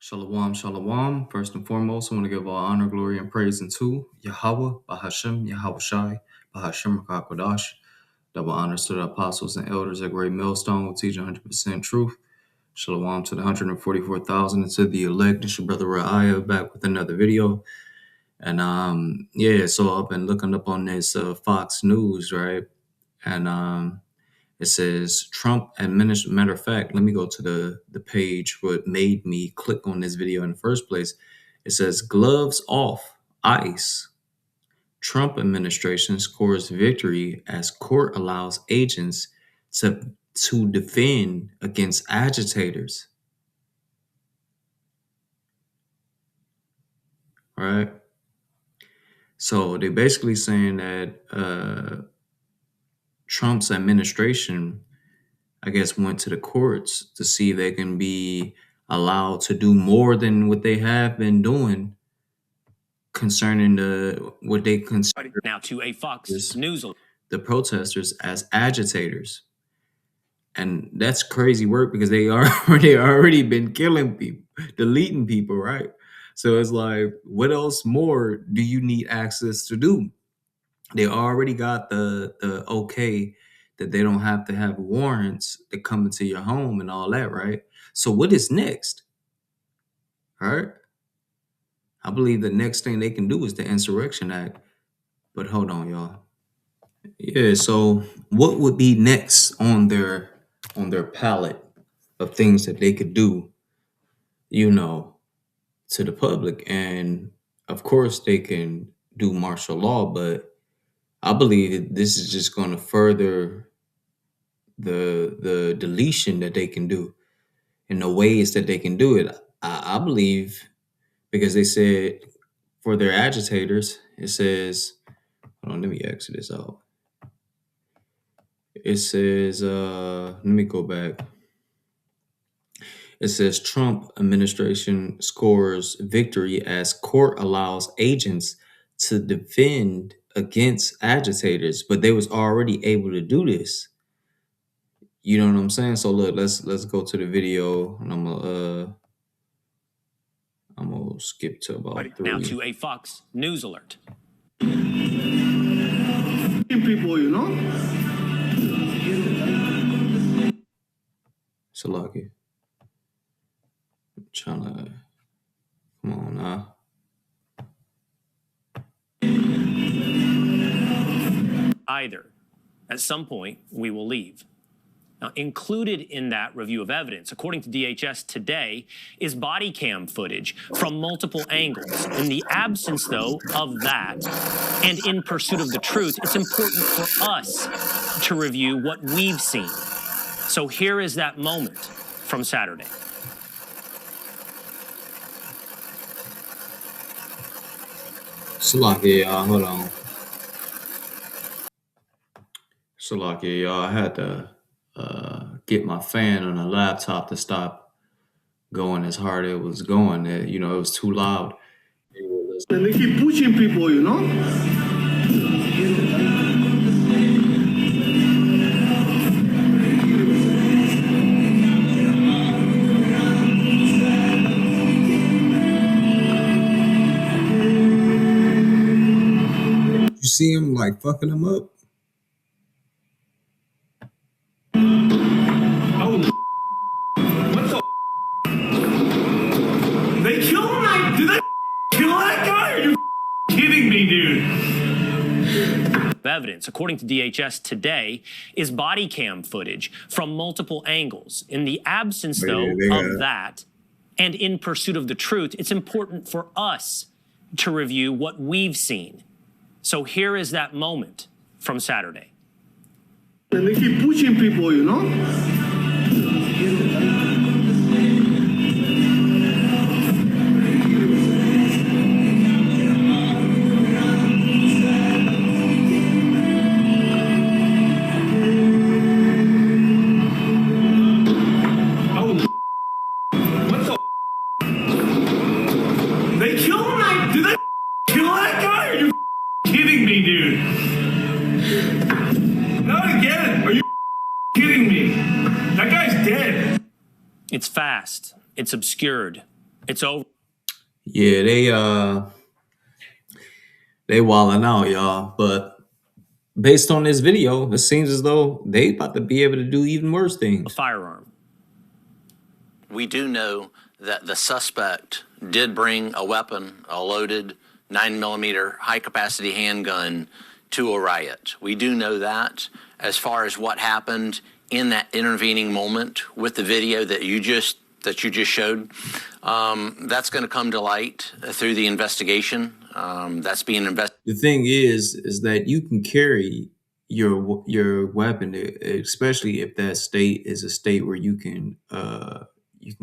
Shalom, shalom. First and foremost, I want to give all honor, glory, and praise unto Yahweh, Bahashem, Yahweh Shai, Bahashem, Rakakwadash. Double honors to the apostles and elders at Great Millstone who teach 100% truth. Shalom to the 144,000 and to the elect. It's your brother Ra'aya back with another video. And so I've been looking up on this Fox News, right? And it says Trump administration. Matter of fact, let me go to the page what made me click on this video in the first place. It says gloves off, ICE. Trump administration scores victory as court allows agents to defend against agitators. Right? So they're basically saying that Trump's administration, I guess, went to the courts to see if they can be allowed to do more than what they have been doing concerning what they consider now to a Fox News the protesters as agitators. And that's crazy work because they already been killing people, deleting people, right? So it's like, what else more do you need access to do? They already got the okay that they don't have to have warrants to come into your home and all that, right? So what is next? All right. I believe the next thing they can do is the Insurrection Act. But hold on, y'all. Yeah, so what would be next on their palette of things that they could do, to the public? And of course they can do martial law, but I believe that this is just going to further the deletion that they can do and the ways that they can do it. I believe because they said for their agitators, it says, hold on, let me exit this out. It says, let me go back. It says Trump administration scores victory as court allows agents to defend against agitators, but they was already able to do this. You know what I'm saying? So look, let's go to the video, and I'm gonna skip to about 3. Now to a Fox News alert. People, Salaki. I'm trying to come on now. Either at some point we will leave. Now, included in that review of evidence, according to DHS today, is body cam footage from multiple angles. In the absence, though, of that, and in pursuit of the truth, it's important for us to review what we've seen. So here is that moment from Saturday. Salaki, y'all, hold on. Salaki, y'all, I had to get my fan on the laptop to stop going as hard as it was going. It was too loud. And they keep pushing people, You see him like fucking him up? They killed him? Did they kill that guy? Are you kidding me, dude? Evidence, according to DHS today, is body cam footage from multiple angles. In the absence, though, of that, and in pursuit of the truth, it's important for us to review what we've seen. So here is that moment from Saturday. And they keep pushing people, They killed him? Did they kill that guy? Are you kidding me, dude? Not again. Are you kidding me? That guy's dead. It's fast, it's obscured, It's over. Yeah, they wilding out, y'all. But based on this video, it seems as though they about to be able to do even worse A things. firearm. We do know that the suspect did bring a weapon, a loaded 9mm high-capacity handgun, to a riot. We do know that. As far as what happened in that intervening moment with the video that you just showed, that's going to come to light through the investigation. That's being investigated. The thing is that you can carry your weapon, especially if that state is a state where you can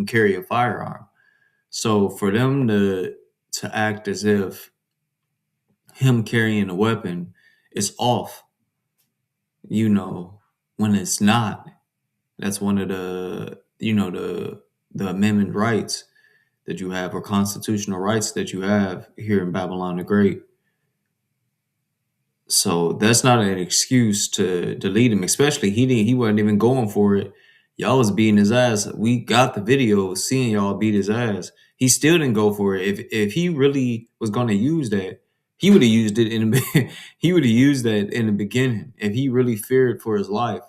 carry a firearm. So for them to act as if him carrying a weapon is off, when it's not. That's one of the amendment rights that you have, or constitutional rights that you have here in Babylon the Great. So that's not an excuse to delete him, especially he wasn't even going for it. Y'all was beating his ass. We got the video seeing y'all beat his ass. He still didn't go for it. If he really was gonna use that, he would have used it he would have used that in the beginning. If he really feared for his life,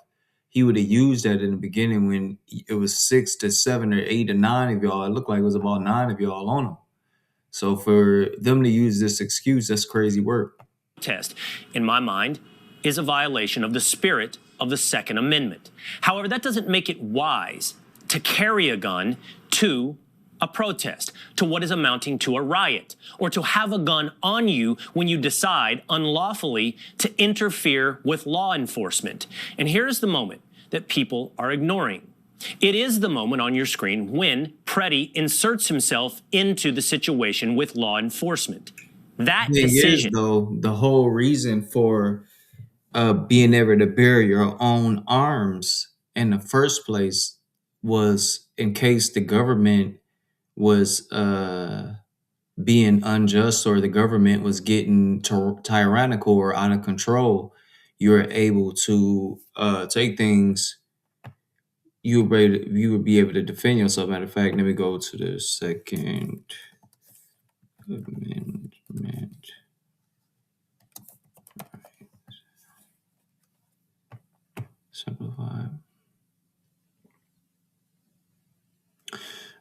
he would have used that in the beginning when it was 6 to 7 or 8 to 9 of y'all. It looked like it was about 9 of y'all on him. So for them to use this excuse, that's crazy work. Test, in my mind, is a violation of the spirit of the Second Amendment. However, that doesn't make it wise to carry a gun to a protest, to what is amounting to a riot, or to have a gun on you when you decide unlawfully to interfere with law enforcement. And here's the moment that people are ignoring. It is the moment on your screen when Preddy inserts himself into the situation with law enforcement. That decision, though, the whole reason for being able to bear your own arms in the first place was in case the government was being unjust, or the government was getting tyrannical or out of control. You're able to take things. You would be able to defend yourself. Matter of fact, let me go to the Second Amendment. Simplified.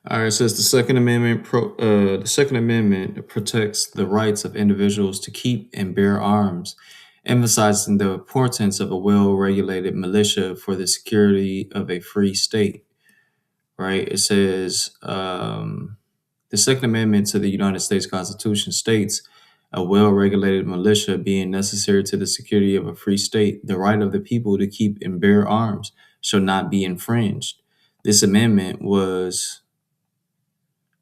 All right, it says the Second Amendment. The Second Amendment protects the rights of individuals to keep and bear arms, emphasizing the importance of a well-regulated militia for the security of a free state. Right? It says the Second Amendment to the United States Constitution states, a well-regulated militia being necessary to the security of a free state, the right of the people to keep and bear arms shall not be infringed. This amendment was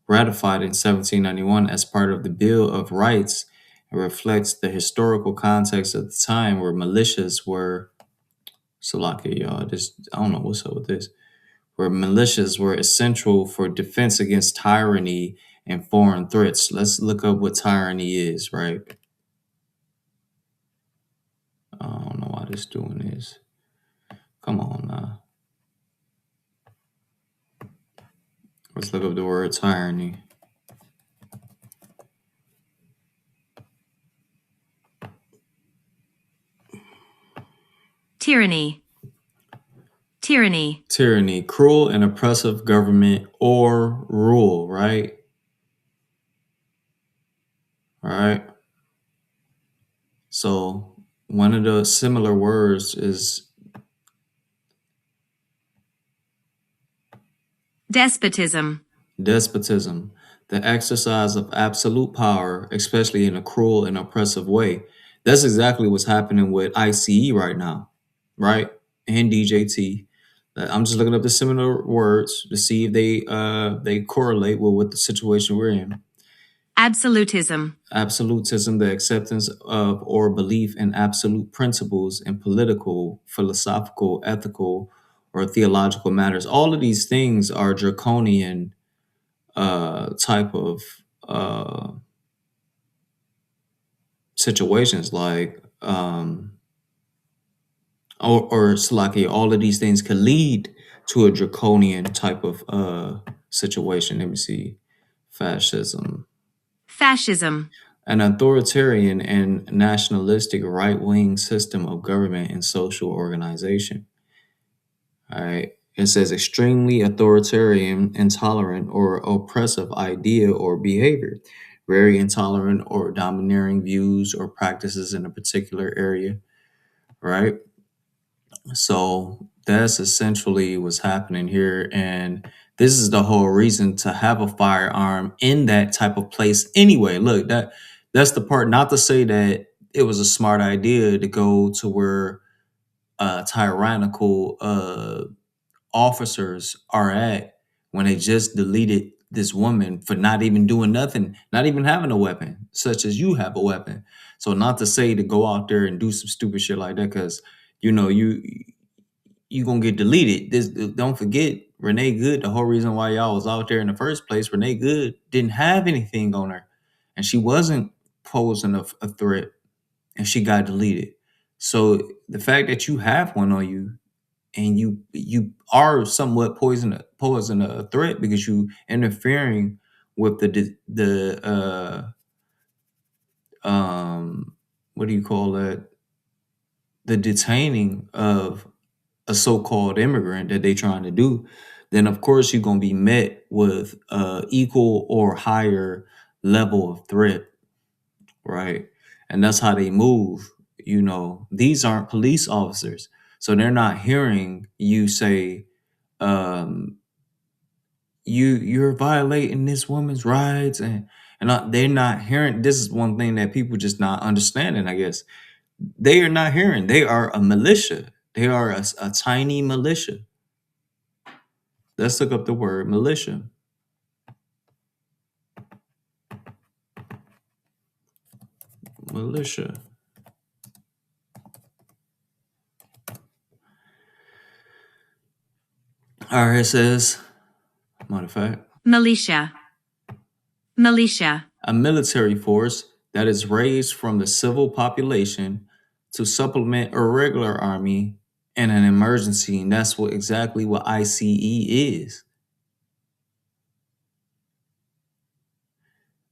ratified in 1791 as part of the Bill of Rights and reflects the historical context of the time where militias were, Salaka, y'all, I don't know what's up with this, where militias were essential for defense against tyranny and foreign threats. Let's look up what tyranny is, right? I don't know why this doing this. Come on now. Let's look up the word tyranny. Tyranny. Tyranny. Tyranny, cruel and oppressive government or rule, right? All right. So one of the similar words is Despotism. despotism, the exercise of absolute power, especially in a cruel and oppressive way. That's exactly what's happening with ICE right now, right? And DJT. I'm just looking up the similar words to see if they correlate with what the situation we're in. Absolutism. Absolutism, the acceptance of or belief in absolute principles in political, philosophical, ethical, or theological matters. All of these things are draconian type of situations, like or Slaki, all of these things can lead to a draconian type of situation. Let me see. Fascism. Fascism. An authoritarian and nationalistic right-wing system of government and social organization. All right. It says extremely authoritarian, intolerant, or oppressive idea or behavior, very intolerant or domineering views or practices in a particular area, right? So that's essentially what's happening here. And this is the whole reason to have a firearm in that type of place anyway. Look, that's the part, not to say that it was a smart idea to go to where tyrannical officers are at when they just deleted this woman for not even doing nothing, not even having a weapon, such as you have a weapon. So not to say to go out there and do some stupid shit like that, because you know you gonna get deleted. This don't forget Renee Good. The whole reason why y'all was out there in the first place, Renee Good didn't have anything on her, and she wasn't posing a threat, and she got deleted. So the fact that you have one on you and you are somewhat posing a threat because you interfering with the what do you call that, the detaining of a so-called immigrant that they trying to do, then of course you're going to be met with equal or higher level of threat, right? And that's how they move. You know, these aren't police officers, so they're not hearing you say, um, you're violating this woman's rights, they're not hearing. This is one thing that people just not understanding, I guess. They are not hearing. They are a militia. They are a tiny militia. Let's look up the word militia. Militia. All right, it says, matter of fact, Militia. Militia. a military force that is raised from the civil population to supplement a regular army in an emergency. And that's exactly what ICE is.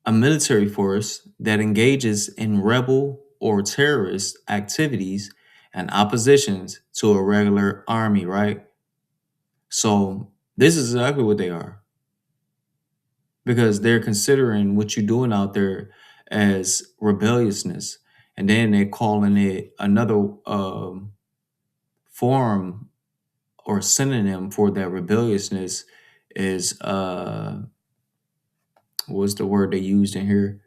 A military force that engages in rebel or terrorist activities and oppositions to a regular army, right? So this is exactly what they are, because they're considering what you're doing out there as rebelliousness, and then they're calling it another form or synonym for that rebelliousness is what's the word they used in here?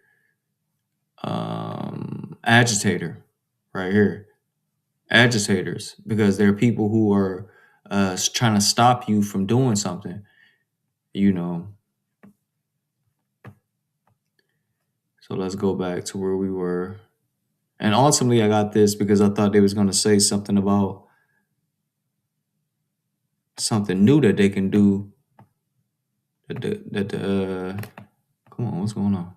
Agitator, right here. Agitators, because they're people who are trying to stop you from doing something, you know. So let's go back to where we were. And ultimately, I got this because I thought they was going to say something about something new that they can do. Come on, what's going on?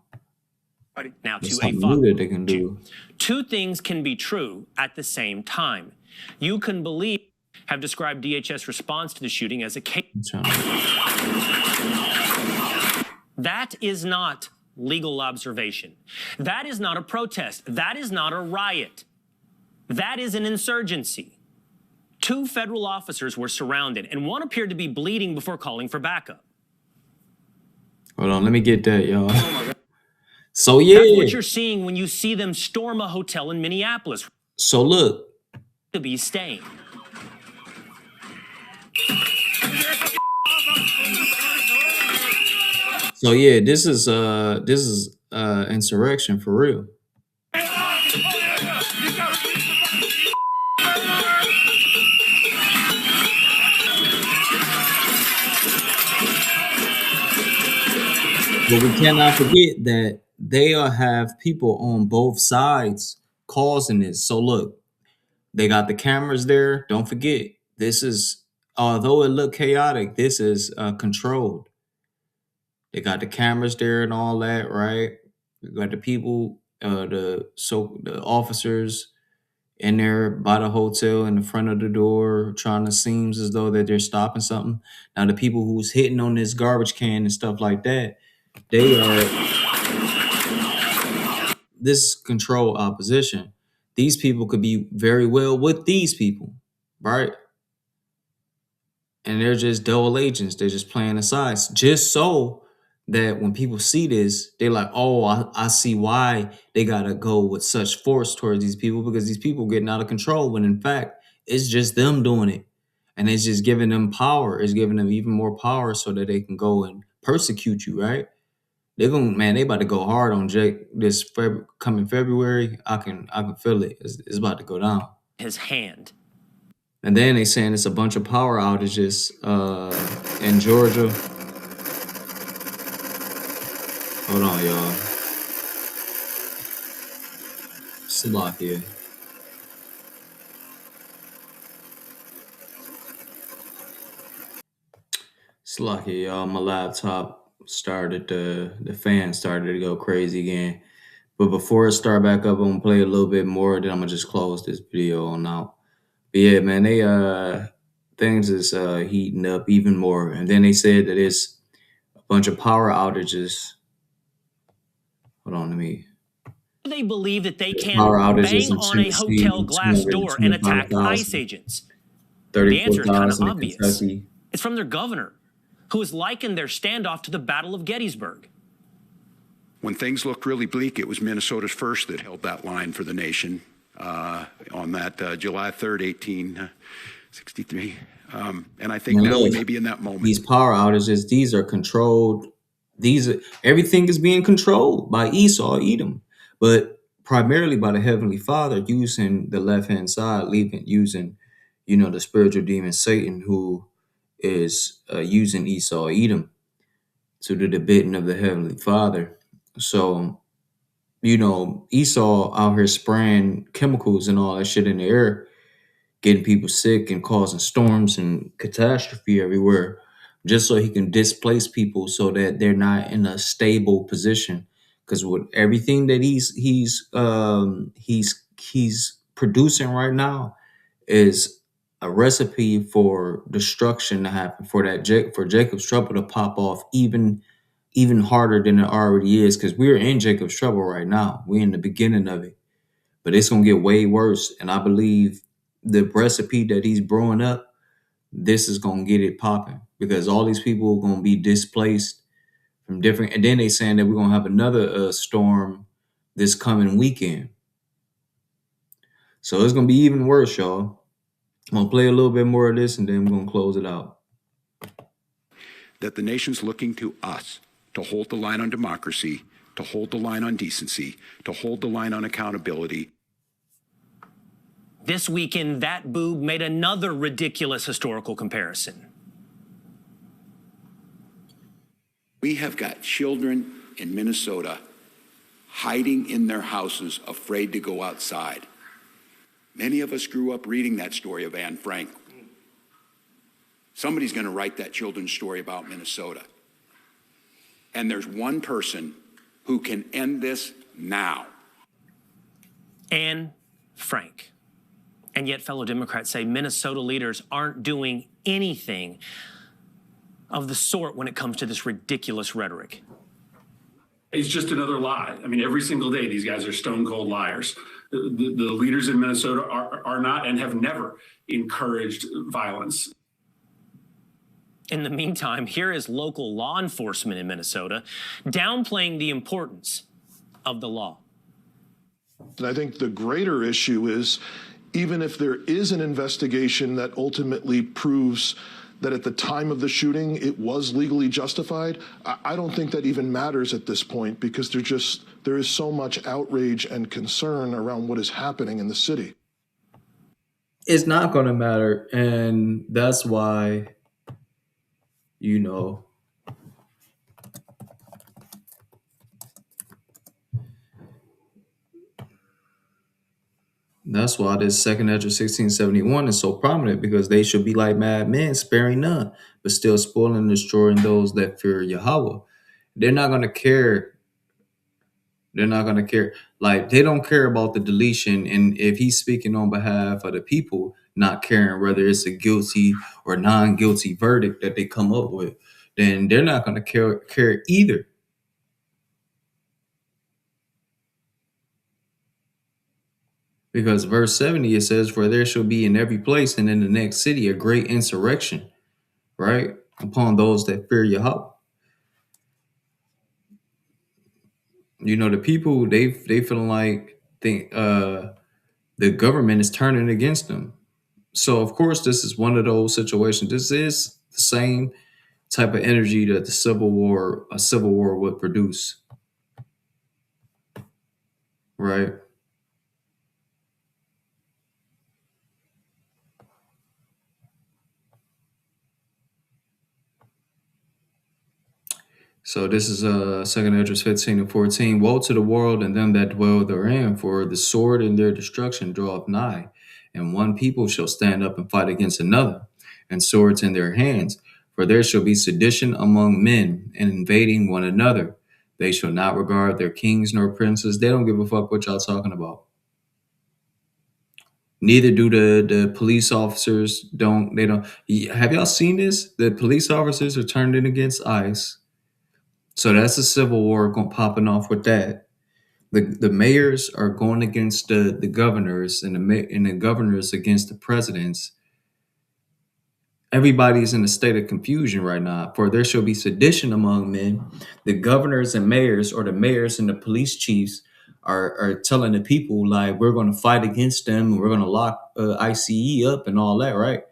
Now There's to a something father. new that they can do. Two things can be true at the same time. You can believe, have described DHS response to the shooting as a case. That is not legal observation. That is not a protest. That is not a riot. That is an insurgency. Two federal officers were surrounded, and one appeared to be bleeding before calling for backup. Hold on, let me get that, y'all. So That's what yeah. you're seeing when you see them storm a hotel in Minneapolis So look. to be staying. So yeah, this is insurrection for real. But we cannot forget that they'll have people on both sides causing this. So look, they got the cameras there. Don't forget, this is, although it looked chaotic, this is controlled. They got the cameras there and all that, right? We got the people, the officers in there by the hotel in the front of the door, trying to seem as though that they're stopping something. Now the people who's hitting on this garbage can and stuff like that, They are this control opposition. These people could be very well with these people, right? And they're just double agents. They're just playing the sides, just so that when people see this, they're like, "Oh, I see why they gotta go with such force towards these people because these people getting out of control." When in fact, it's just them doing it, and it's just giving them power. It's giving them even more power so that they can go and persecute you, right? They're gonna man, they about to go hard on Jake this coming February. I can feel it. It's about to go down. his hand. And then they saying it's a bunch of power outages in Georgia. Hold on, y'all. Slovakia. Slovakia, y'all. My laptop started the fan started to go crazy again. But before it start back up, I'm gonna play a little bit more. Then I'm gonna just close this video on out. But yeah, man, they things is heating up even more. And then they said that it's a bunch of power outages. Hold on, let me. They believe that they Power can outages bang in on a Tennessee, hotel glass door and attack ICE 225,000, agents. The answer is kind of 34,000 in obvious. Kentucky. It's from their governor, who has likened their standoff to the Battle of Gettysburg. When things looked really bleak, it was Minnesota's first that held that line for the nation on that July 3rd, 1863. And I think And now we look, may be in that moment. these power outages, these are controlled. Everything is being controlled by Esau, Edom, but primarily by the Heavenly Father using the left hand side, using, the spiritual demon Satan, who is using Esau, Edom, to do the bidding of the Heavenly Father. So, Esau out here spraying chemicals and all that shit in the air, getting people sick and causing storms and catastrophe everywhere, just so he can displace people so that they're not in a stable position. Because with everything that he's producing right now is a recipe for destruction to happen, for Jacob's trouble to pop off even harder than it already is. Because we're in Jacob's trouble right now. We're in the beginning of it, but it's gonna get way worse. And I believe the recipe that he's brewing up, this is gonna get it popping because all these people are gonna be displaced from different. And then they saying that we're gonna have another storm this coming weekend, so it's gonna be even worse, y'all. I'm gonna play a little bit more of this and then we're gonna close it out. That the nation's looking to us to hold the line on democracy, to hold the line on decency, to hold the line on accountability. This weekend, that boob made another ridiculous historical comparison. We have got children in Minnesota hiding in their houses, afraid to go outside. Many of us grew up reading that story of Anne Frank. Somebody's going to write that children's story about Minnesota. And there's one person who can end this now. Anne Frank. And yet fellow Democrats say Minnesota leaders aren't doing anything of the sort when it comes to this ridiculous rhetoric. It's just another lie. I mean, every single day, these guys are stone cold liars. The leaders in Minnesota are not and have never encouraged violence. In the meantime, here is local law enforcement in Minnesota downplaying the importance of the law. And I think the greater issue is, even if there is an investigation that ultimately proves that at the time of the shooting it was legally justified, I don't think that even matters at this point because there is so much outrage and concern around what is happening in the city. It's not going to matter, and that's why, that's why this second Ezra 1671 is so prominent, because they should be like mad men, sparing none, but still spoiling and destroying those that fear Yahweh. They're not going to care. They're not going to care. Like, they don't care about the deletion. And if he's speaking on behalf of the people, not caring whether it's a guilty or non-guilty verdict that they come up with, then they're not going to care either. Because verse 70 it says, "For there shall be in every place and in the next city a great insurrection, right? Upon those that fear Yahweh." You know, the people they feeling like the government is turning against them. So of course this is one of those situations. This is the same type of energy that a civil war would produce, right? So this is Second Esdras 15 and 14. "Woe to the world and them that dwell therein, for the sword and their destruction draweth nigh, and one people shall stand up and fight against another, and swords in their hands. For there shall be sedition among men, and invading one another. They shall not regard their kings nor princes." They don't give a fuck what y'all talking about. Neither do the police officers. They don't. Have y'all seen this? The police officers are turned in against ICE. So that's a civil war popping off with that. The mayors are going against the governors, and the governors against the presidents. Everybody's in a state of confusion right now. "For there shall be sedition among men." The governors and mayors, or the mayors and the police chiefs, are telling the people like, we're going to fight against them, and we're going to lock ICE up and all that, right?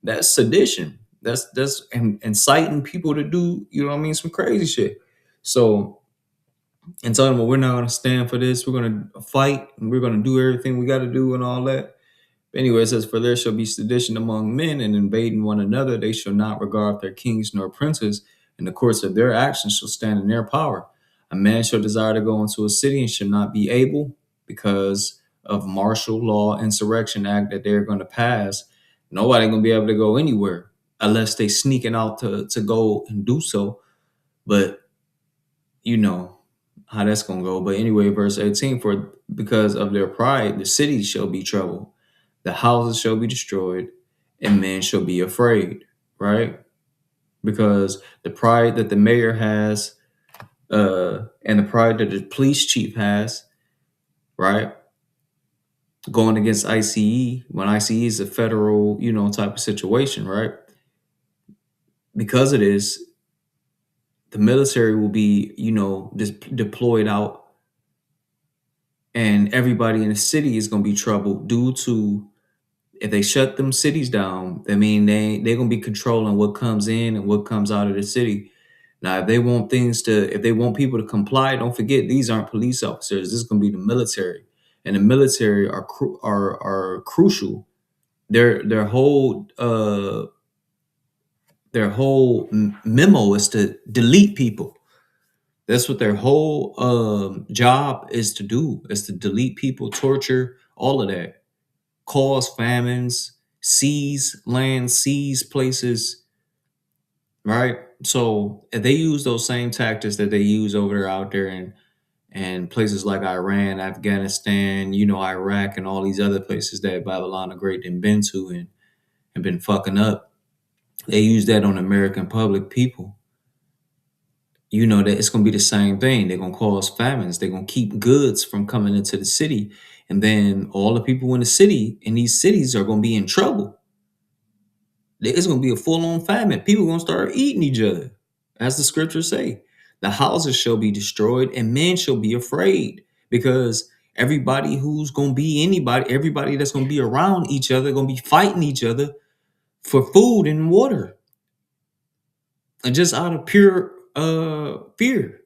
That's sedition. That's inciting people to do, you know what I mean, some crazy shit. So, and telling them, well, we're not going to stand for this. We're going to fight, and we're going to do everything we got to do and all that. But anyway, it says, "For there shall be sedition among men, and invading one another. They shall not regard their kings nor princes. In the course of their actions shall stand in their power. A man shall desire to go into a city and shall not be able, because of martial law insurrection act that they're going to pass. Nobody going to be able to go anywhere unless they sneaking out to go and do so. But you know how that's going to go. But anyway, verse 18, "For because of their pride, the cities shall be troubled. The houses shall be destroyed, and men shall be afraid," right? Because the pride that the mayor has, and the pride that the police chief has, right? Going against ICE, when ICE is a federal, type of situation, right? Because of this, the military will be, just deployed out, and everybody in the city is going to be troubled due to, if they shut them cities down, I mean, they're gonna be controlling what comes in and what comes out of the city. Now, if they want people to comply, don't forget these aren't police officers. This is gonna be the military, and the military are crucial. Their whole memo is to delete people. That's what their whole job is to do, is to delete people, torture, all of that. Cause famines, seize land, seize places, right? So if they use those same tactics that they use over there out there and places like Iran, Afghanistan, Iraq, and all these other places that Babylon the Great done been to and been fucking up, they use that on American public people. That it's gonna be the same thing. They're gonna cause famines. They're gonna keep goods from coming into the city, and then all the people in these cities are gonna be in trouble. It's gonna be a full-on famine. People gonna start eating each other, as the scriptures say. The houses shall be destroyed, and men shall be afraid, because everybody that's gonna be around each other, gonna be fighting each other for food and water, and just out of pure fear.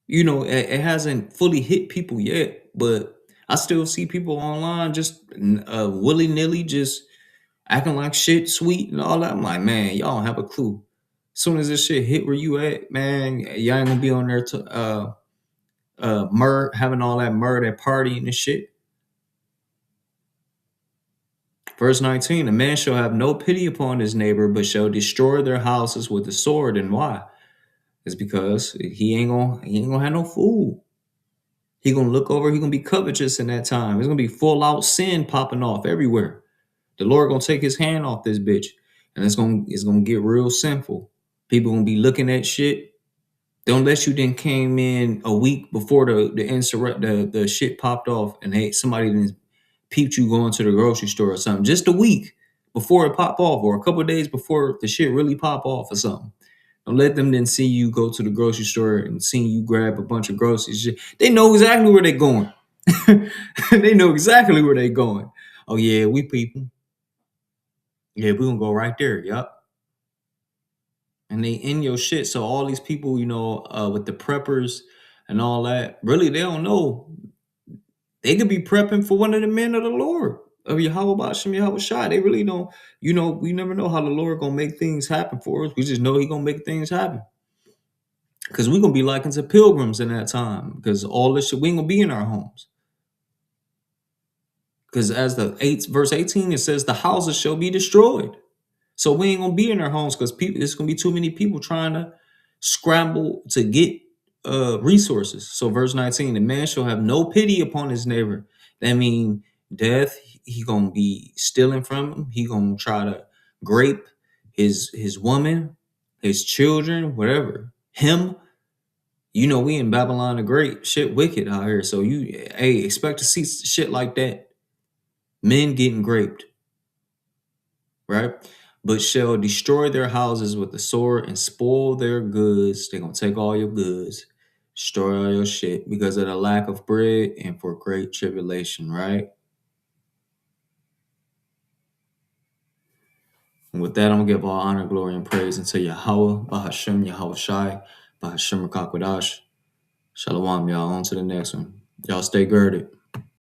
It hasn't fully hit people yet, but I still see people online just willy-nilly just acting like shit sweet and all that. I'm like, man, y'all don't have a clue. As soon as this shit hit where you at, man, y'all ain't gonna be on there to having all that that partying and shit. Verse 19, "A man shall have no pity upon his neighbor, but shall destroy their houses with the sword." And why? It's because he ain't gonna have no food. He gonna look over, he gonna be covetous in that time. There's gonna be full out sin popping off everywhere. The Lord gonna take his hand off this bitch, and it's gonna get real sinful. People gonna be looking at shit. Unless you then came in a week before the shit popped off and somebody didn't peeped you going to the grocery store or something. Just a week before it pop off or a couple of days before the shit really pop off or something. Don't let them then see you go to the grocery store and see you grab a bunch of groceries. They know exactly where they're going. They know exactly where they're going. Oh yeah, we people. Yeah, we're gonna go right there. Yup. And they in your shit. So all these people, with the preppers and all that, really they don't know. They could be prepping for one of the men of the Lord. Of Yahweh Bashem, Yahweh Shai. They really don't, we never know how the Lord gonna make things happen for us. We just know He gonna make things happen. Because we're gonna be like unto pilgrims in that time. Because all this shit, we ain't gonna be in our homes. Because as verse 18, it says the houses shall be destroyed. So we ain't gonna be in our homes because it's gonna be too many people trying to scramble to get resources. So verse 19, the man shall have no pity upon his neighbor. That means death. He gonna be stealing from him. He gonna try to grape his woman, his children, whatever. Him. We in Babylon the Great. Shit wicked out here. So expect to see shit like that. Men getting raped. Right? But shall destroy their houses with the sword and spoil their goods. They're going to take all your goods, destroy all your shit because of the lack of bread and for great tribulation, right? And with that, I'm going to give all honor, glory, and praise unto Yahweh, Bahashem, Yahweh Shai, Bahashem Rakakwadash. Shalom, y'all. On to the next one. Y'all stay girded.